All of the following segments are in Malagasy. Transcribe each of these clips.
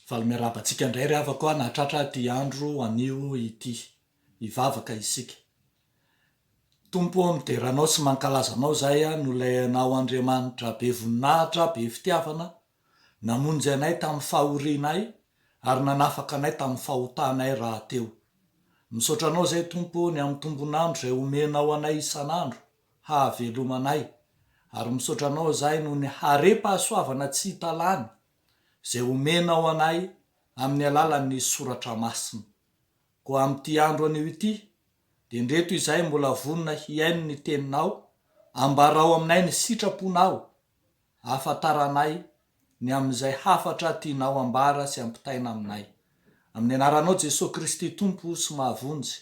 Faly miarabantsika indray ry havako nahatratra ty andro anio ity hivavaka isika. Tompo mideranao sy mankalazanao zay no layanao Andriamanitra be voninahitra be fitiavana namonjy anay tamin'ny fahorinay ary nanafaka anay tamin'ny fahotanay rahateo. Misaotranao zay Tompo ny amin'ny tombonandro zay omenao anay isan'andro hahavelomanay, ary misaotranao zay no ny hare-pahasoavana tsy hitalany zay omenao anay amin'ny alalan'ny soratra masina. Ko amin'ity andro anio ity de ndreto izay mbola vonona hiaino ny teninao, ambarao aminay ny sitraponao, afantaranay ny amin'izay hafatra tianao ambara sy ampitaina aminay. Amin'ny anaranao Jesosy Kristy Tompo sy mahavonjy,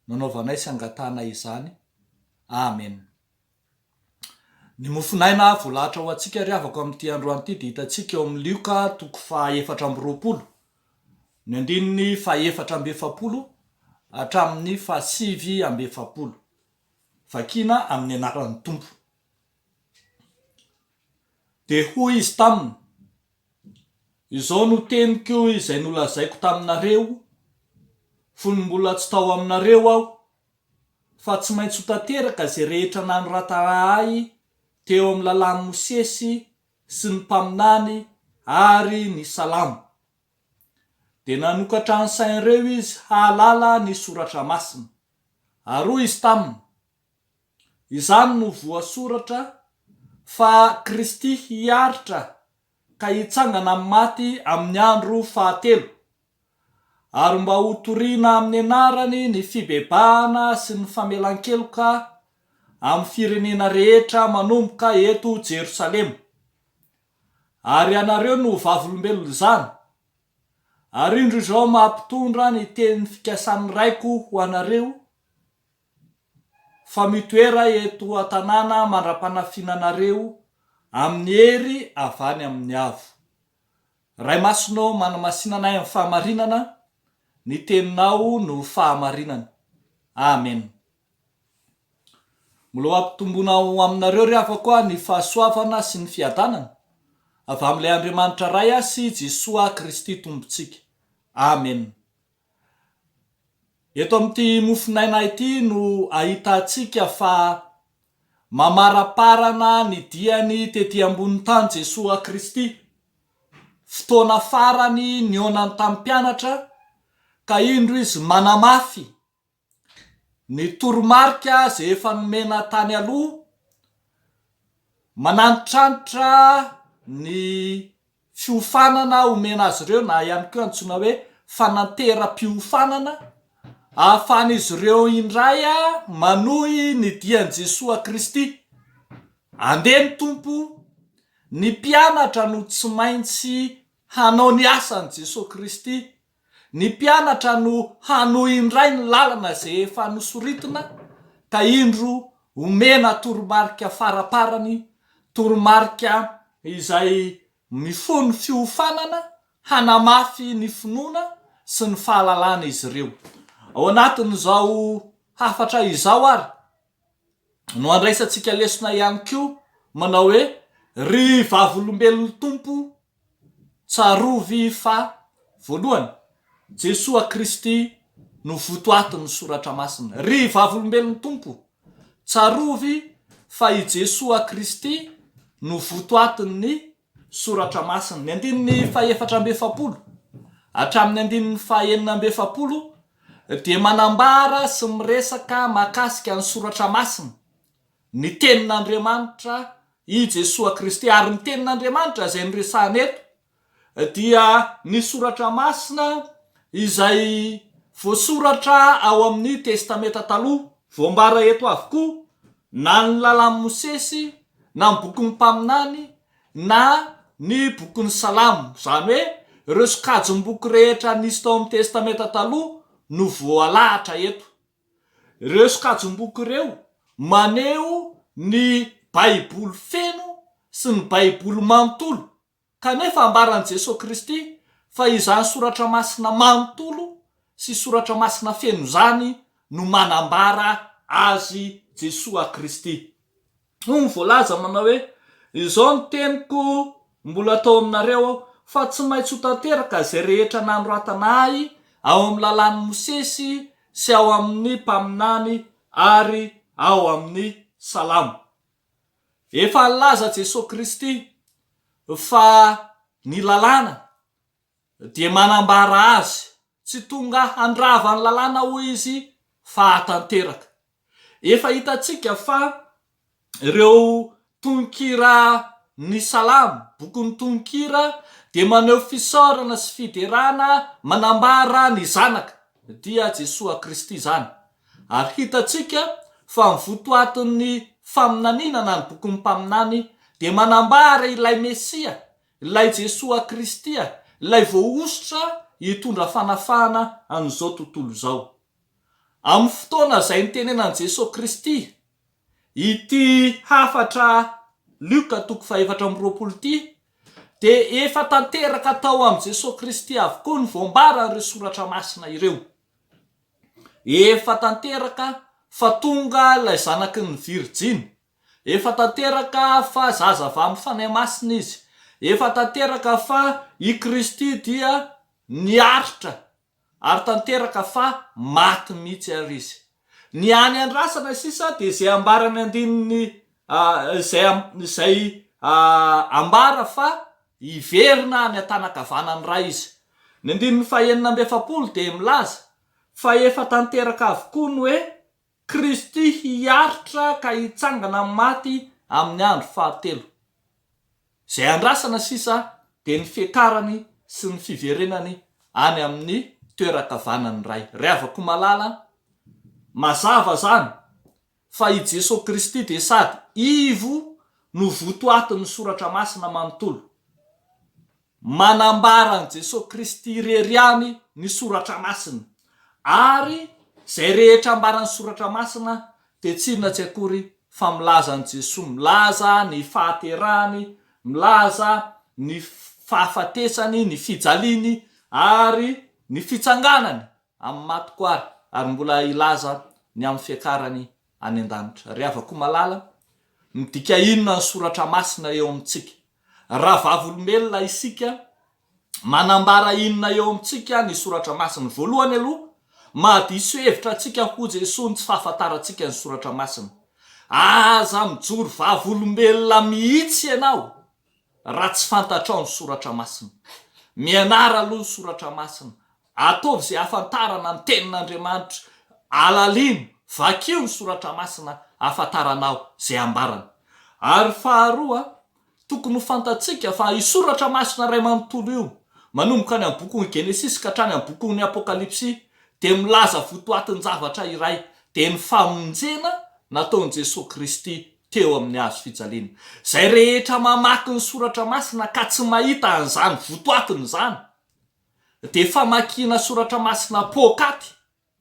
nanaovanay sy angatanay izany. Amen. Ny mofonaina voalahatra ho antsika ry havako amin'ity androany ity de hitantsika eo amin'ny Lioka 4:20, ny andininy 4:20 hatramin'ny 5:20. Vakina amin'ny anaran'ny Tompo. De hoy izy taminy: izao no teniko izay nolazaiko taminareo, fony mbola tsy tao aminareo aho, fa tsy maintsy ho tanteraka zay rehetra nanoratanahy teo amin'ny lalàn'i Mosesy sy ny mpaminany ary ny salamo. De nanokatra ny sain'ireo izy hahalala ny soratra masina. Ary hoy izy taminy: izany no voasoratra fa Kristy hiaritra ka hitsangana amin'ny maty amin'ny andro fahatelo, ary mba ho toriana amin'ny anarany ny fibebahana sy ny famelan-keloka amin'ny firenena rehetra manomboka eto Jerosalema. Ary anareo no vavolombelona izany, ary indro izao mampitondra ny tenin'ny fikasan'ny raiko ho anareo, fa mitoera eto an-tanàna mandra-panafinanareo amin'ny hery avany amin'ny avo. Ray masonao manamasinanay amin'ny fahamarinana, ny teninao no fahamarinana. Amen. Mbola ampitomboinao aminareo ry havako ny fahasoavana sy ny fiadanana avy amin'ilay Andriamanitra ray sy Jesosy Kristy Tompontsika. Amen. Eto amin'ity mofinaina ity no ahitantsika fa mamaraparana ny diany tety ambony tany Jesosy Kristy. Fotoana farany nionany tamin'ny mpianatra, ka indro izy manamafy ny toromarika zay efa nomena tany aloha, manantitrantitra ny fiofanana omena azy ireo, na ihany koa antsoina hoe fananteram-piofanana, ahafahan'izy ireo indray manohy ny dian'i Jesosy Kristy. Andeha ny Tompo, ny mpianatra no tsy maintsy hanao ny asan'i Jesosy Kristy. Ny mpianatra no hanohy indray ny lalana zay efa nosoritana, ka indro omena toromarika faraparany, toromarika izay mifono fiofanana, hanamafy ny finoana sy ny fahalalana izy ireo. Ao anatin'izao hafatra izao ary no andraisantsika lesona ihany koa manao hoe: ry vavolombelon'ny Tompo, tsarovy fa voalohany Jesosy Kristy no votoatin'ny soratra masina. Ry vavolombelon'ny Tompo, tsarovy fa i Jesosy Kristy no votoatin'ny soratra masina. Ny andininy 4:20 hatramin'ny andininy 5:20 de manambara sy miresaka mahakasika ny soratra masina, ny tenin'Andriamanitra i Jesosy Kristy. Ary ny tenin'Andriamanitra zay niresahana eto dia ny soratra masina izay voasoratra ao amin'ny testamenta taloha, voambara eto avokoa, na ny lalàn'i Mosesy, na ny bokin'ny mpaminany, na ny bokin'ny salamo. Zany hoe ireo sokajim-boky rehetra nisy tao amin'ny testamenta taloha no voalahatra eto. Ireo sokajim-boky ireo maneho ny Baiboly feno sy ny Baiboly manontolo, kanefa ambaran'i Jesosy Kristy fa izany soratra masina manontolo sy soratra masina feno zany no manambara azy Jesosy Kristy. Voalaza manao hoe: izao ny teniko mbola tao aminareo, fa tsy maintsy ho tanteraka zay rehetra nanoratanahy ao amin'ny lalàn'ny Mosesy sy ao amin'ny mpaminany ary ao amin'ny salamo. Efa nilaza Jesosy Kristy fa ny lalàna dia manambara azy, tsy tonga handrava ny lalàna hoy izy fa hatanteraka. Efa hitantsika fa ireo tononkira ny salamo, bokin'ny tononkira, dia maneho fisaorana sy fiderana manambara ny zanaka dia Jesosy Kristy zany. Ary hitantsika fa mivotoatin'ny faminaninana ny bokin'ny mpaminany dia manambara ilay Mesia, ilay Jesosy Kristy, ilay voaositra hitondra fanafahana an'izao tontolo izao. Amin'ny fotoana izay nitenenan Jesosy Kristy ity hafatra Luka 4:20 dia efa tanteraka tao amin'ny Jesosy Kristy avokoa ny voambaran'ireo soratra masina ireo. Efa tanteraka fa tonga ilay zanaky ny Virjiny. Efa tanteraka fa zaza avy amin'ny fanahy masina izy. Efa tanteraka fa i Kristy dia niaritra ary tanteraka fa maty mihitsy ary izy. Ny any andrasana sisa dia izay ambarany andininy izay ambara fa iverina any an-tanakavanany ray izy. Ny andininy 9 dia milaza fa efa tanteraka avokoa ny hoe Kristy hiaritra ka hitsangana maty amin'ny andro 7. Izay andrasana sisa dia ny fiakarany sy ny fiverenany any amin'ny toerakavanany ray. Rehavako malala, mazava zany fa i Jesosy Kristy dia sady ivo no votoatin'ny soratra masina manontolo. Manambara ny Jesosy Kristy reriany ny soratra masina, ary zay rehetra ambaran'ny soratra masina dia tsy inona tsy akory fa milaza ny Jesosy, milaza ny fahaterahany, milaza ny fahafatesany, ny fijaliany ary ny fitsanganany amin'ny maty ary mbola ilaza ny amin'ny fiakarany any an-danitra. Rehavako malala, midika inona ny soratra masina eo amintsika? Raha vavolombelona isika, manambara inona eo amintsika ny soratra masina? Voalohany aloha, mahadiso hevitra atsika ho Jesosy ny tsy fahafantarantsika ny soratra masina. Aza mijoro vavolombelona mihitsy ianao raha tsy fantatrao ny soratra masina. Mianara aloha ny soratra masina, ataovy izay ahafantarana ny tenin'Andriamanitra, alalino, vakio ny soratra masina ahafantaranao izay ambarana. Ary faharoa, tokony ho fantatsika fa i soratra masina ray manontolo io, manomboka any amin'ny bokin'ny Genesis ka hatrany amin'ny bokin'ny Apokalipsy, dia milaza votoatin'ny zavatra iray, dia ny famonjena nataon'i Jesosy Kristy teo amin'ny hazo fijaliana. Zay rehetra mamaky ny soratra masina ka tsy mahita an'izany votoatiny zany, dia famakina soratra masina pokaty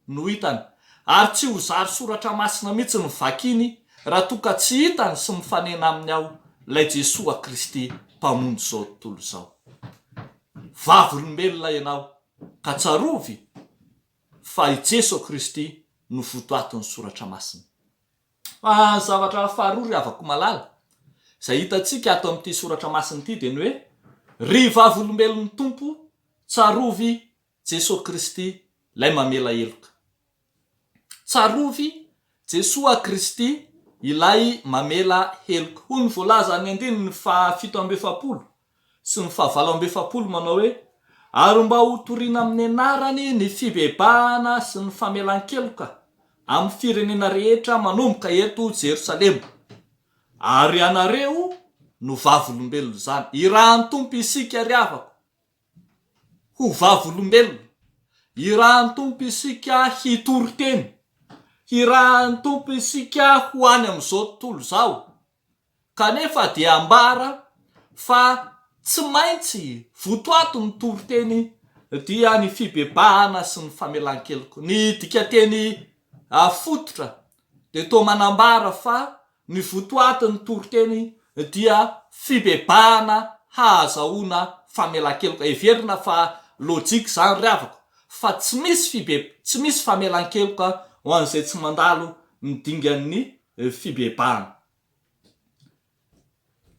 no hitany, ary tsy ho zary soratra masina mihitsy ny vakiny raha toka tsy hitany sy mifanena aminy ao ilay Jesosy Kristy mpamonjy zao tontolo zao. Vavolombelona ianao ka tsarovy fa i Jesosy Kristy no votoatin'ny soratra masina. Fa zavatra faharoa rehavako malala izay hitantsika ato amin'ity soratra masina ity dia ny hoe ry vavolombelon'ny Tompo, tsarovy Jesosy Kristy ilay mamela heloka. Tsarovy Jesosy Kristy ilay mamela heloka. Hoy ny voalaza ny andininy 7 sy ny 7 manao hoe, ary mba ho toriana amin'ny anarany ny fibebahana sy ny famelan-keloka amin'ny firenena rehetra manomboka eto Jerosalema. Ary anareo no vavolombelona zany. Irahan'ny Tompo isika ry havako ho vavolombelona. Irahan'ny Tompo isika hitory teny. Irahan'ny Tompo isika ho any amin'izao tontolo zao. Kanefa dia ambara fa tsy maintsy votoato ny toriteny dia ny fibebahana sy ny famelan-keloko. Ny dikateny fototra dia toa manambara fa ny votoatin'ny toriteny dia fibebahana hahazahoana famelan-keloka. Everina fa lojika zany ry havako, fa tsy misy famelan-keloka ho an'izay tsy mandalo ny dingan'ny fibebahana.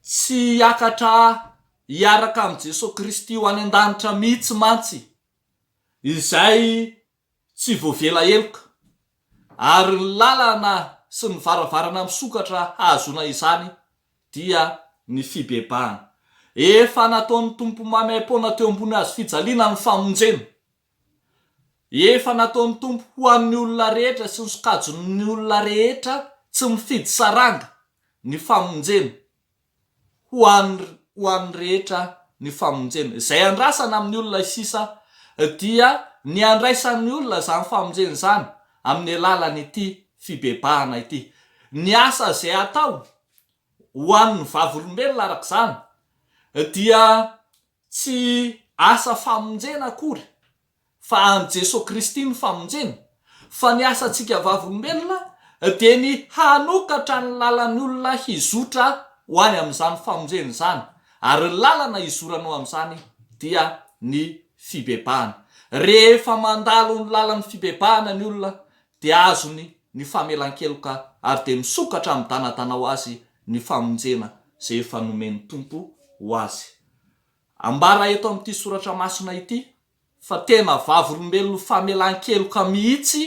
Tsy hiakatra hiaraka amin'i Jesosy Kristy ho any an-danitra mihitsy mantsy, izay tsy voavela eloka, ary ny lalana sy ny varavarana misokatra hazona izany dia ny fibebahana. Efa nataon'ny tompo mamay-pona teo ambony hazo fijaliana ny famonjena. Efa nataon'ny tompo ho an'ny olona rehetra sy ny sokajony olona rehetra tsy mifidy saranga ny famonjena. Ho an'ny rehetra ny famonjena. Izay andrasana amin'ny olona sisa dia ny andraisan'ny olona zany famonjena zany amin'ny alalany ity fibebahana ity. Ny asa izay atao ho an'ny vavolombelona arak'izany dia tsy asa famonjena akory, fa an' Jesosy Kristy ny famonjena, fa ny asantsika vavolombelona dia ny hanokatra ny lalan'ny olona hizotra ho any amin'izany famonjena zany, ary ny lalana hizorana ho amin'izany dia ny fibebahana. Rehefa mandalo ny lalan'ny fibebahana ny olona dia azony ny famelan-keloka ary dia misokatra amin'ny danadana ho azy ny famonjena izay efa nomen'ny tompo ho azy. Ambara eto amin'ity soratra masina ity fa tena vavolombelona famelan-keloka mihitsy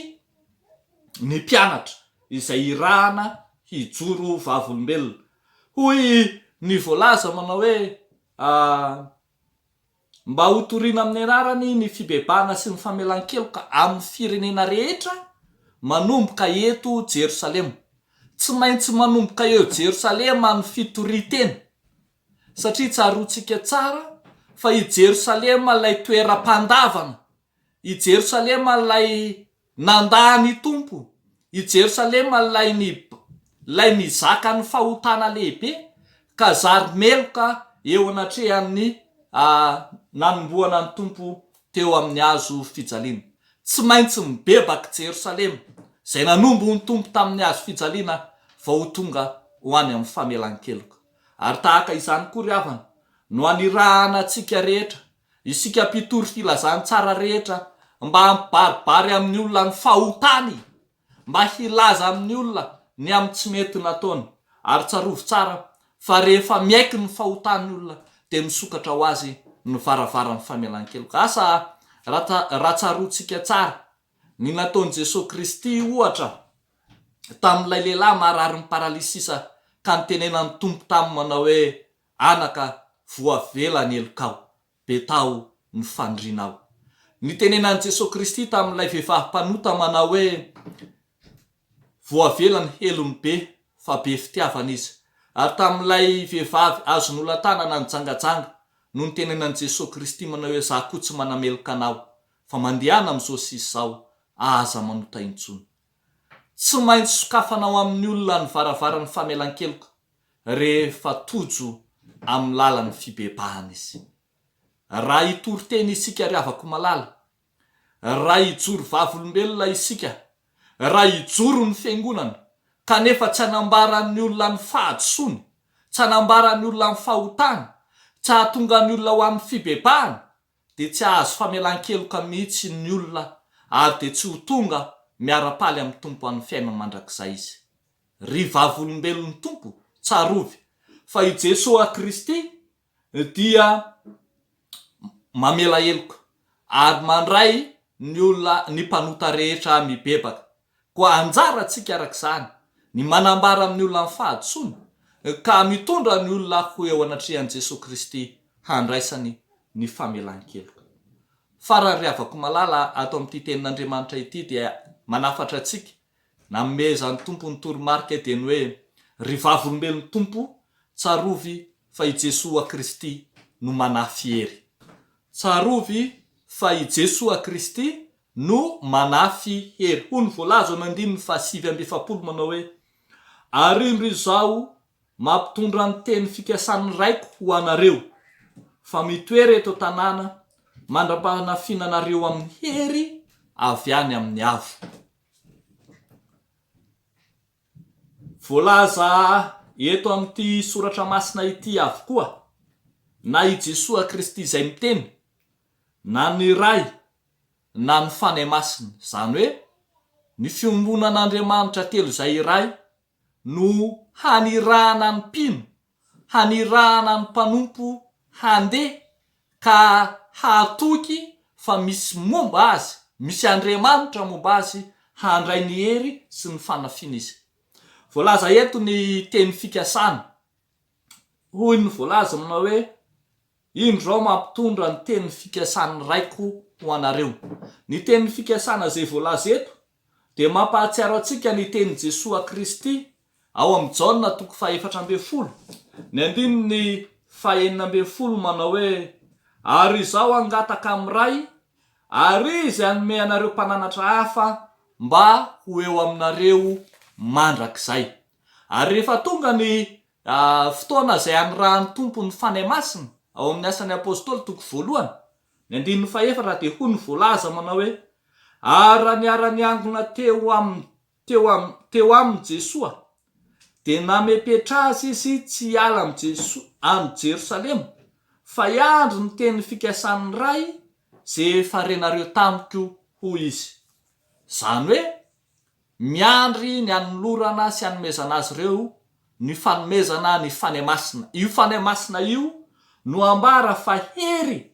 ny mpianatra izay irahana hijoro vavolombelona. Hoy ny voalaza manao hoe mba ho toriana amin'ny anarany ny fibebahana sy ny famelan-keloka amin'ny firenena rehetra manomboka eto Jerosalema. Tsy maintsy manomboka eo Jerosalema ny fitoritena, satria tsaroantsika tsara fa i Jerosalema ilay toeram-pandavana, i Jerosalema ilay nandany tompo, i Jerosalema ilay nizaka ny fahotana lehibe ka zary meloka eo anatrehan'ny nanomboana ny tompo teo amin'ny hazo fijaliana. Tsy maintsy mibebaka Jerosalema izay nanombo ny tompo tamin'ny hazo fijaliana vao tonga ho any amin'ny famelan-keloka. Ary tahaka izany koa ry havana no anirahana antsika rehetra, isika mpitory filazany tsara rehetra, mba hampibaribary amin'ny olona ny fahotany, mba hilaza amin'ny olona ny amin'ny tsy mety nataony. Ary tsarovy tsara fa rehefa miaiky ny fahotany olona dia misokatra ho azy ny varavaran'ny famelan-keloka. Asa raha tsaroantsika tsara ny nataon'i Jesosy Kristy ohatra tamin'ilay lehilahy marary ny paralisisa ka nitenenan'ny tompo tamin'ny manao hoe anaka voavela ny elokao, betao ny fandrinao. Nitenenan'i Jesosy Kristy tamin'ilay vehivavy mpanota manao hoe voavela ny helony be fa be fitiavana izy. Ary tamin'ilay vehivavy azon'olan-tanana nijangajanga no nitenenan'i Jesosy Kristy manao hoe za koa tsy manameloka anao, fa mandehana amin'izao sisy izao aza manota intsony. Tsy maintsy sokafanao amin'ny olona ny varavaran'ny famelan-keloka rehefa tojo amin'ny lalan'ny fibebahana izy. Raha hitory teny isika ry havako malala, raha hijoro vavolombelona isika, raha hijoro ny fiangonana kanefa tsy hanambaran'ny olona ny fahadisoany, tsy hanambaran'ny olona ny fahotana, tsy hahatonga ny olona ho amin'ny fibebahana, dia tsy hahazo famelan-keloka mihitsy ny olona ary dia tsy ho tonga miara-paly amin'ny tompo amin'ny fiainana mandrakizay izy. Ry vavolombelon'ny tompo, tsarovy fa i Jesosy Kristy dia mamela heloka ary mandray ny olona ny mpanota rehetra mibebaka. Koa anjara antsika arak'izany ny manambara amin'ny olona ny fahadisoany ka mitondra ny olona ho eo anatrehan'i Jesosy Kristy handraisany ny famelan-keloka. Farany ry havako malala ato amin'ity tenin'Andriamanitra ity dia manafatra antsika na nomezan'ny tompo ny toromarika dia ny hoe ry vavolombelon'ny tompo, tsarovy fa i Jesosy Kristy no manafy hery. Tsarovy fa i Jesosy Kristy no manafy hery. Hoy ny voalaza ao amin'ny 9:7 manao hoe ary indro izao mampitondra ny teny fikasany raiko ho anareo, fa mitoery eto tanàna mandra-panafiana anareo amin'ny hery avy any amin'ny avo. Voalaza eto amin'ity soratra masina ity avokoa na i Jesosy Kristy izay miteny na ny ray na ny fanahy masina, zany hoe ny fiombonan'Andriamanitra telo izay iray no hanirahana ny mpino, hanirahana ny mpanompo, handeha ka hatoky fa misy momba azy, misy Andriamanitra momba azy handray ny hery sy ny fanafina izy. Voalaza eto ny teny fikasana. Hoy ny voalaza manao hoe indro mampitondra ny teny fikasana raiko ho anareo. Ny teny fikasana zay voalaza eto dia mampahatsiaro antsika ny teny Jesosy Kristy ao amin'ny Jaona 4:40. Ny andininy 4:40 manao hoe ary izao angataka amiray ary izy anome anareo mpananatra hafa mba ho eo aminareo mandrakizay. Ary rehefa tonga ny fotoana zay anirahan'ny tompo ny fanahy masina ao amin'ny asan'ny apôstôly 1, ny andininy 4 dia hoy ny voalaza manao hoe ary niara-ny angona teo amin'ny Jesosy dia namepetra azy izy tsy hiala amin'ny Jerosalema fa hiandry ny teny fikasan'ny ray zay farenareo tamiko ho izy. Zany hoe miandry ny anolorana sy anomezana azy ireo ny fanomezana ny fanahy masina. Io fanahy masina io no ambara fa hery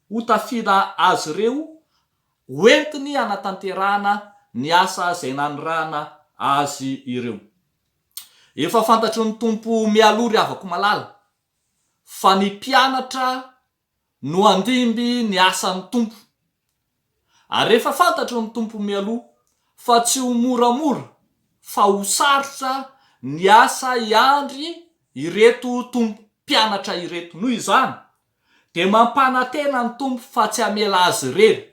ho tafida azy ireo hoentiny anatanterahana ny asa zay nanirahana azy ireo. Efa fantatro ny tompo mialory avako malala fa ny mpianatra no andimby ny asan'ny tompo. Ary efa fantatro ny tompo mialoha fa tsy ho moramora fa ho sarotra ny asa iandry ireto tompo mpianatra ireto. Noho izany dia mampanantena ny tompo fa tsy hamela azy irery.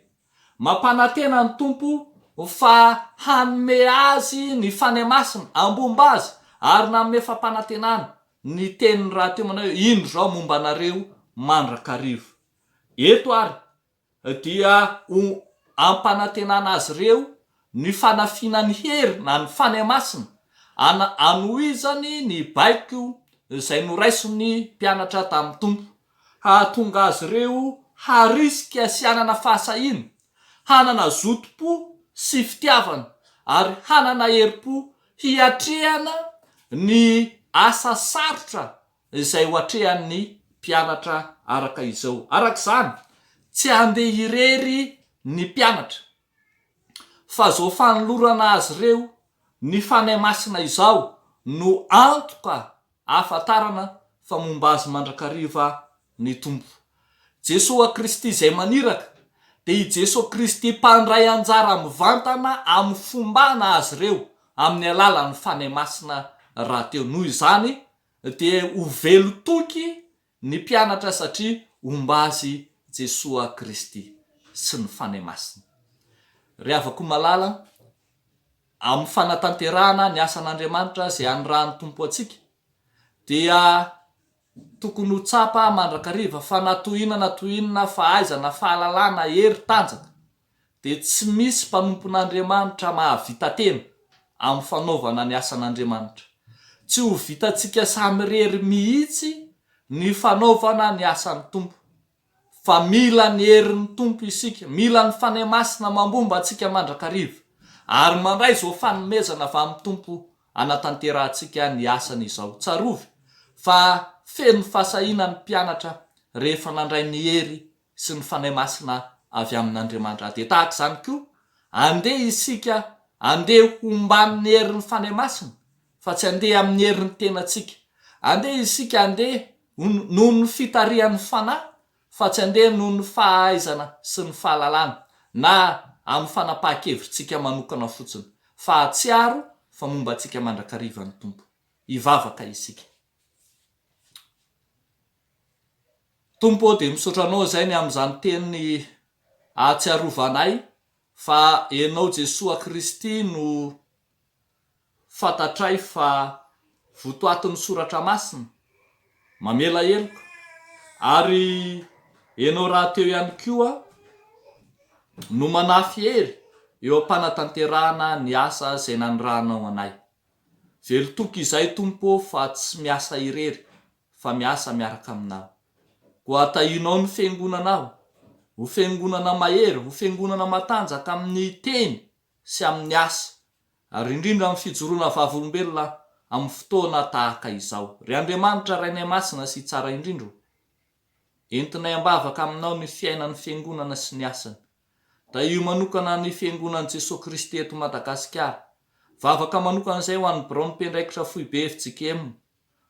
Mampanantena ny tompo fa hanome azy ny fanahy masina ambomba azy ary nanome fampanantenana ny teniny raha teo manao indro zao momba anareo mandrakariva. Eto ary dia ampanantenana azy ireo ny fanafina ny hery na ny fanahy masina anohizany ny baiko izay noraisiny mpianatra tamin'ny tompo, hahatonga azy ireo harisika sy hanana fahasahina, hanana zotom-po sy fitiavana ary hanana herim-po hiatrehana ny asa sarotra izay ho atrehan'ny mpianatra araka izao. Arak'izany tsy handeha irery ny mpianatra fa zao fanolorana azy ireo ny fanahy masina izao no antoka ahafantarana fa momba azy mandrakariva ny tompo. Jesosy Kristy izay maniraka dia i Jesosy Kristy mpandray anjara mivantana amin'ny fombana azy ireo amin'ny alalan'ny fanahy masina rahateo. Noho izany dia ho velo toky ny mpianatra satria omba azy Jesosy Kristy sy ny fanahy masina. Ry havako malala, amin'ny fanatanterahana ny asan'Andriamanitra zay anirahan'ny tompo atsika dia tokony ho tsapa mandrakariva fa natohinana fahaizana, fahalalana, hery, tanjaka dia tsy misy mpanompon'Andriamanitra mahavita tena amin'ny fanaovana ny asan'Andriamanitra. Tsy ho vitantsika samy rery mihitsy ny fanaovana ny asan'ny tompo fa mila ny herin'ny tompo isika, mila ny fanahy masina mambomba atsika mandrakariva ary mandray zao fanomezana avy amin'ny tompo anatanterahantsika ny asany izao. Tsarovy fa feno fahasahina ny mpianatra rehefa nandray ny hery sy ny fanahy masina avy amin'Andriamanitra. Dia tahaka izany koa andeha isika andeha homban'ny herin'ny fanahy masina fa tsy andeha amin'ny herin'ny tenantsika. Andeha isika andeha noho ny fitarihan'ny fanahy fa tsy andeha noho ny fahaizana sy ny fahalalana na amin'ny fanapahan-kevitritsika manokana fotsiny fa atsiaro fa momba antsika mandrakariva ny tompo. Hivavaka isika. Tompo dia misaotra anao zay ny amin'izany teny ahatsiarovanay fa ianao Jesosy Kristy no fantatray fa votoatin'ny soratra masina mamela heloko ary ianao raha teo ihany koa no manafy hery eo am-panatanterahana ny asa zay nanirahanao anay. Velo toky izay tompo fa tsy miasa irery fa miasa miaraka aminao. Ko atahinao ny fiangonanao, ho fiangonana mahery, ho fiangonana matanjaka amin'ny teny sy amin'ny asa ary indrindra amin'ny fijoroana vavolombelona amin'ny fotoana tahaka izao. Ry Andriamanitra rainay masina sy tsara indrindro entinay ambavaka aminao ny fiainan'ny fiangonana sy ny asany. Da io manokana ny fiangonan'i Jesosy Kristy eto Madagasikara. Mivavaka manokana izay ho an'ny Braon mpendraikitra foibe FJKM.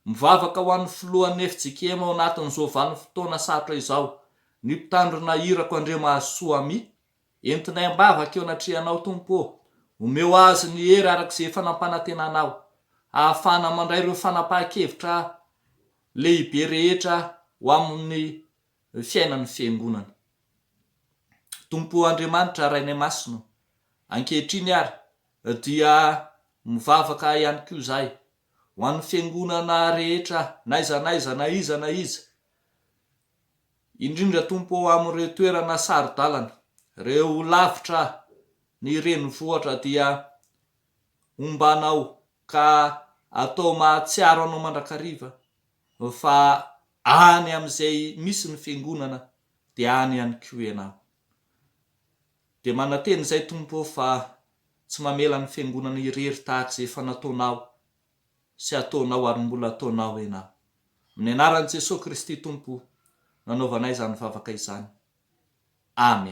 Mivavaka ho an'ny filohan'ny FJKM ao anatin'izao vanim-fotoana sarotra izao. Ny mpitandrina irako Andriamahasoa mi. Entinay ambavaka eo anatrihanao Tompo. Omeo azy ny hery arak'izay fanampanantenanao. Ahafahana mandray ireo fanapahan-kevitra lehibe rehetra ho amin'ny fiainan'ny fiangonana. Tompo Andriamanitra Rainay Masina, ankehitriny ary dia mivavaka ihany koa izahay ho an'ny fiangonana rehetra na iza. Indrindra Tompo amin'ireo toerana sarodalana, ireo lavitra ny renivohitra dia ombanao ka atao mahatsiaro anao mandrakariva, fa any amin'izay misy ny fiangonana dia any ihany koa ianao. Dia mananteny izay Tompo fa tsy mamela ny fiangonana irery tahak'izay efa nataonao sy ataonao ary mbola ataonao ianao. Amin'ny anaran'i Jesosy Kristy Tompo, nanaovanay izany vavaka izany. Amen.